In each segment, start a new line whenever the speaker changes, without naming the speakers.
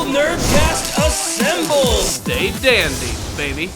Nerdcast assemble!
Stay dandy, baby.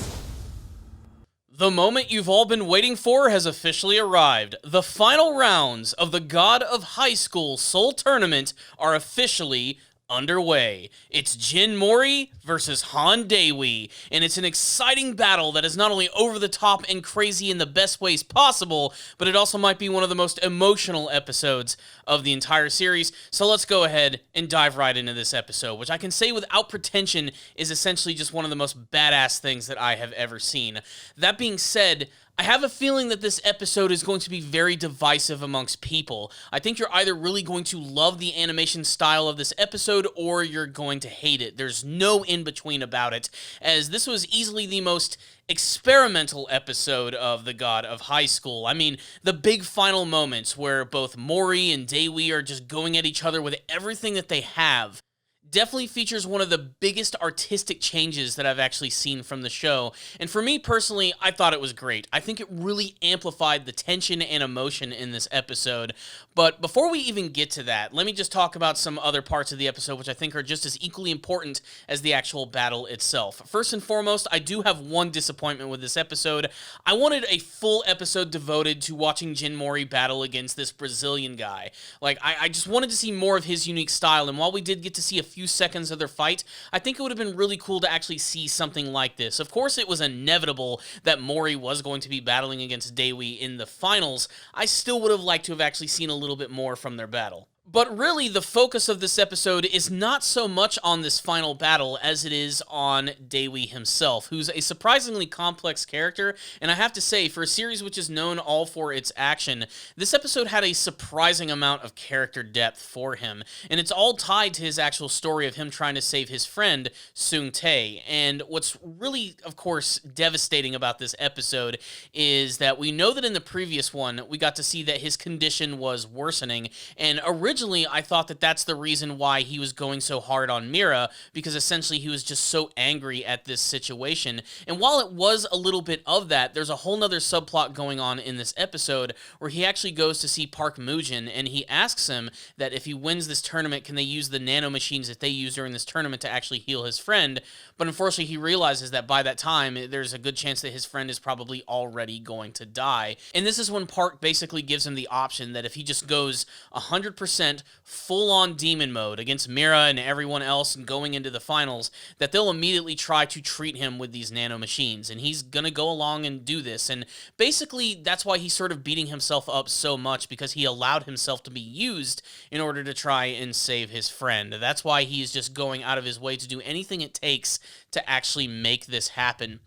The moment you've all been waiting for has officially arrived. The final rounds of the God of High School Seoul Tournament are officially underway. It's Jin Mori versus Daewi, and it's an exciting battle that is not only over the top and crazy in the best ways possible, but it also might be one of the most emotional episodes of the entire series. So let's go ahead and dive right into this episode, which I can say without pretension is essentially just one of the most badass things that I have ever seen. That being said, I have a feeling that this episode is going to be very divisive amongst people. I think you're either really going to love the animation style of this episode or you're going to hate it. There's no in-between about it, as this was easily the most experimental episode of The God of High School. I mean, the big final moments where both Mori and Daewi are just going at each other with everything that they have definitely features one of the biggest artistic changes that I've actually seen from the show. And for me personally, I thought it was great. I think it really amplified the tension and emotion in this episode. But before we even get to that, let me just talk about some other parts of the episode which I think are just as equally important as the actual battle itself. First and foremost, I do have one disappointment with this episode. I wanted a full episode devoted to watching Jin Mori battle against this Brazilian guy. Like, I just wanted to see more of his unique style, and while we did get to see a few seconds of their fight, I think it would have been really cool to actually see something like this. Of course, it was inevitable that Mori was going to be battling against Daewi in the finals. I still would have liked to have actually seen a little bit more from their battle. But really, the focus of this episode is not so much on this final battle as it is on Daewi himself, who's a surprisingly complex character, and I have to say, for a series which is known all for its action, this episode had a surprising amount of character depth for him, and it's all tied to his actual story of him trying to save his friend, Seung-tae. And what's really, of course, devastating about this episode is that we know that in the previous one, we got to see that his condition was worsening, and originally I thought that that's the reason why he was going so hard on Mira, because essentially he was just so angry at this situation. And while it was a little bit of that, there's a whole nother subplot going on in this episode where he actually goes to see Park Moojin, and he asks him that if he wins this tournament, can they use the nano machines that they use during this tournament to actually heal his friend. But unfortunately, he realizes that by that time, there's a good chance that his friend is probably already going to die. And this is when Park basically gives him the option that if he just goes 100% full-on demon mode against Mira and everyone else and going into the finals, that they'll immediately try to treat him with these nano machines, and he's gonna go along and do this. And basically, that's why he's sort of beating himself up so much, because he allowed himself to be used in order to try and save his friend. That's why he's just going out of his way to do anything it takes to actually make this happen.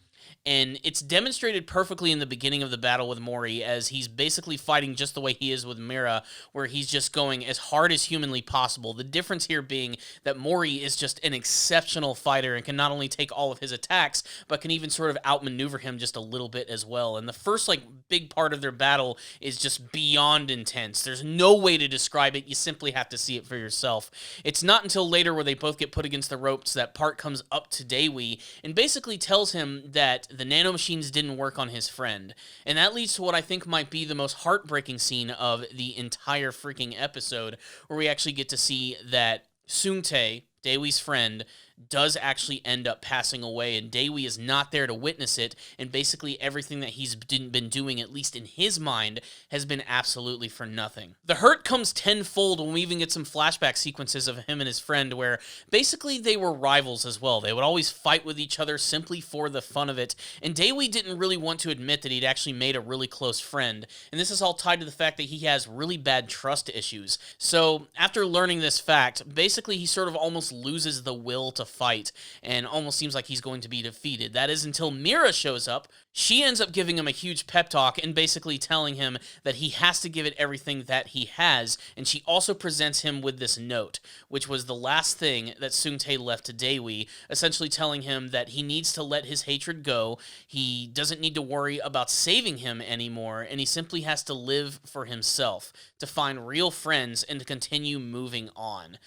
And it's demonstrated perfectly in the beginning of the battle with Mori, as he's basically fighting just the way he is with Mira, where he's just going as hard as humanly possible. The difference here being that Mori is just an exceptional fighter and can not only take all of his attacks, but can even sort of outmaneuver him just a little bit as well. And the first, big part of their battle is just beyond intense. There's no way to describe it. You simply have to see it for yourself. It's not until later where they both get put against the ropes that Park comes up to Daewi and basically tells him that the nanomachines didn't work on his friend. And that leads to what I think might be the most heartbreaking scene of the entire freaking episode, where we actually get to see that Seung-tae, Daewi's friend, does actually end up passing away, and Daewi is not there to witness it, and basically everything that he's been doing, at least in his mind, has been absolutely for nothing. The hurt comes tenfold when we even get some flashback sequences of him and his friend, where basically they were rivals as well. They would always fight with each other simply for the fun of it, and Daewi didn't really want to admit that he'd actually made a really close friend, and this is all tied to the fact that he has really bad trust issues. So after learning this fact, basically he sort of almost loses the will to fight, and almost seems like he's going to be defeated. That is until Mira shows up. She ends up giving him a huge pep talk and basically telling him that he has to give it everything that he has, and she also presents him with this note, which was the last thing that Seung-tae left to Daewi, essentially telling him that he needs to let his hatred go, he doesn't need to worry about saving him anymore, and he simply has to live for himself, to find real friends, and to continue moving on.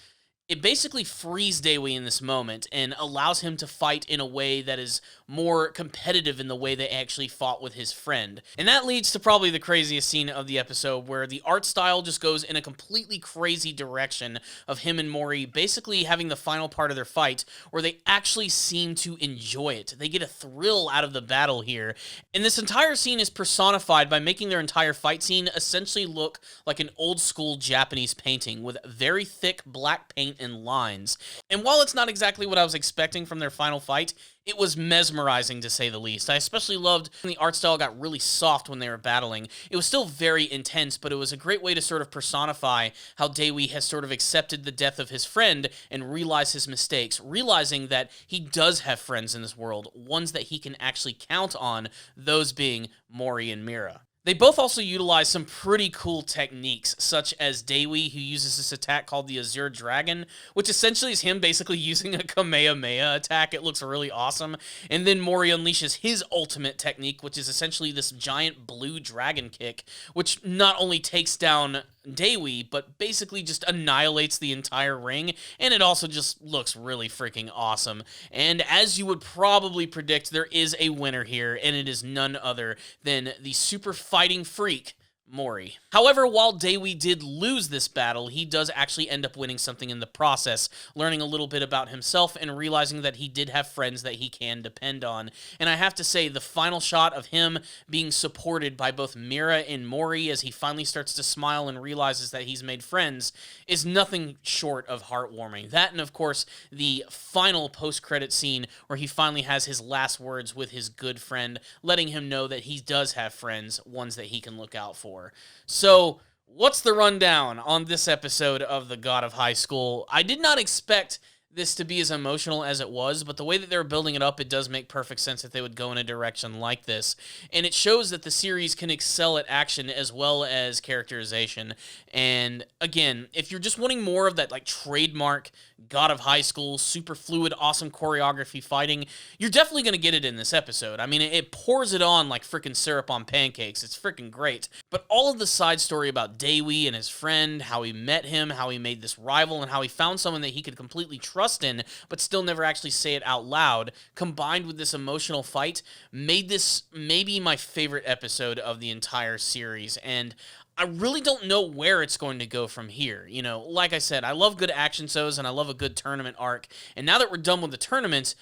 It basically frees Daewi in this moment and allows him to fight in a way that is more competitive in the way they actually fought with his friend. And that leads to probably the craziest scene of the episode, where the art style just goes in a completely crazy direction of him and Mori basically having the final part of their fight where they actually seem to enjoy it. They get a thrill out of the battle here. And this entire scene is personified by making their entire fight scene essentially look like an old school Japanese painting with very thick black paint and lines. And while it's not exactly what I was expecting from their final fight, it was mesmerizing to say the least. I especially loved when the art style got really soft when they were battling. It was still very intense, but it was a great way to sort of personify how Daewi has sort of accepted the death of his friend and realized his mistakes, realizing that he does have friends in this world, ones that he can actually count on, those being Mori and Mira. They both also utilize some pretty cool techniques, such as Daewi, who uses this attack called the Azure Dragon, which essentially is him basically using a Kamehameha attack. It looks really awesome. And then Mori unleashes his ultimate technique, which is essentially this giant blue dragon kick, which not only takes down Daewi, but basically just annihilates the entire ring, and it also just looks really freaking awesome. And as you would probably predict, there is a winner here, and it is none other than the super fighting freak, Mori. However, while Daewi did lose this battle, he does actually end up winning something in the process, learning a little bit about himself and realizing that he did have friends that he can depend on. And I have to say, the final shot of him being supported by both Mira and Mori as he finally starts to smile and realizes that he's made friends is nothing short of heartwarming. That, and of course, the final post-credit scene where he finally has his last words with his good friend, letting him know that he does have friends, ones that he can look out for. So, what's the rundown on this episode of The God of High School? I did not expect this to be as emotional as it was, but the way that they're building it up, it does make perfect sense that they would go in a direction like this. And it shows that the series can excel at action as well as characterization. And again, if you're just wanting more of that like trademark God of High School, super fluid, awesome choreography fighting, you're definitely going to get it in this episode. I mean, it pours it on like freaking syrup on pancakes. It's freaking great. But all of the side story about Daewi and his friend, how he met him, how he made this rival, and how he found someone that he could completely trust in, but still never actually say it out loud, combined with this emotional fight, made this maybe my favorite episode of the entire series. And I really don't know where it's going to go from here. You know, like I said, I love good action shows and I love a good tournament arc. And now that we're done with the tournament,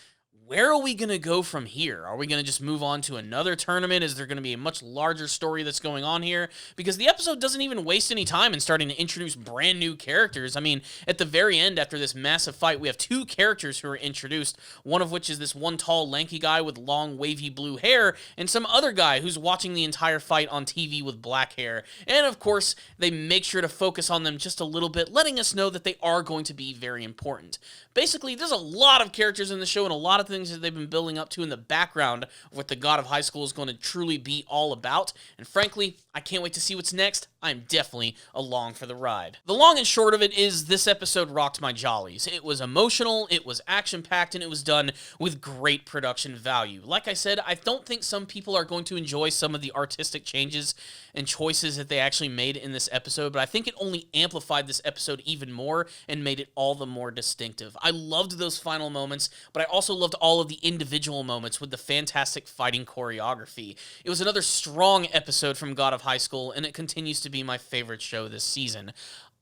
where are we going to go from here? Are we going to just move on to another tournament? Is there going to be a much larger story that's going on here? Because the episode doesn't even waste any time in starting to introduce brand new characters. I mean, at the very end, after this massive fight, we have two characters who are introduced, one of which is this one tall, lanky guy with long, wavy blue hair, and some other guy who's watching the entire fight on TV with black hair. And of course, they make sure to focus on them just a little bit, letting us know that they are going to be very important. Basically, there's a lot of characters in the show and a lot of things that they've been building up to in the background of what the God of High School is going to truly be all about. And frankly, I can't wait to see what's next. I'm definitely along for the ride. The long and short of it is this episode rocked my jollies. It was emotional, it was action-packed, and it was done with great production value. Like I said, I don't think some people are going to enjoy some of the artistic changes and choices that they actually made in this episode, but I think it only amplified this episode even more and made it all the more distinctive. I loved those final moments, but I also loved all of the individual moments with the fantastic fighting choreography. It was another strong episode from God of High School, and it continues to be my favorite show this season.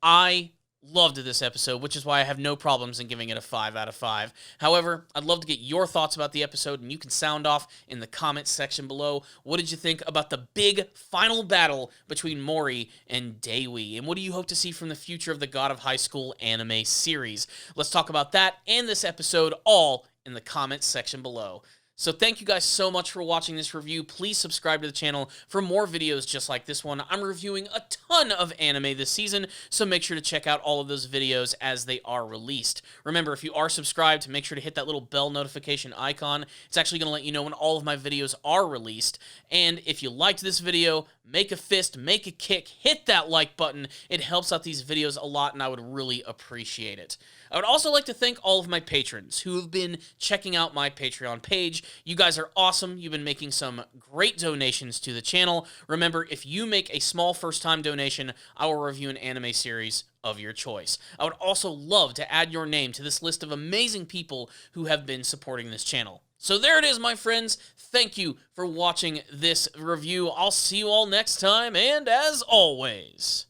I loved this episode, which is why I have no problems in giving it a 5 out of 5. However, I'd love to get your thoughts about the episode, and you can sound off in the comments section below. What did you think about the big final battle between Mori and Daewi? And what do you hope to see from the future of the God of High School anime series? Let's talk about that and this episode all in the comments section below. So thank you guys so much for watching this review. Please subscribe to the channel for more videos just like this one. I'm reviewing a ton of anime this season, so make sure to check out all of those videos as they are released. Remember, if you are subscribed, make sure to hit that little bell notification icon. It's actually going to let you know when all of my videos are released. And if you liked this video, make a fist, make a kick, hit that like button. It helps out these videos a lot, and I would really appreciate it. I would also like to thank all of my patrons who have been checking out my Patreon page. You guys are awesome. You've been making some great donations to the channel. Remember, if you make a small first-time donation donation, I will review an anime series of your choice. I would also love to add your name to this list of amazing people who have been supporting this channel. So there it is, my friends. Thank you for watching this review. I'll see you all next time, and as always,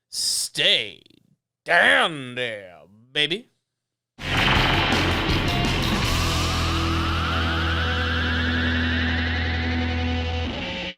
stay dandy, baby.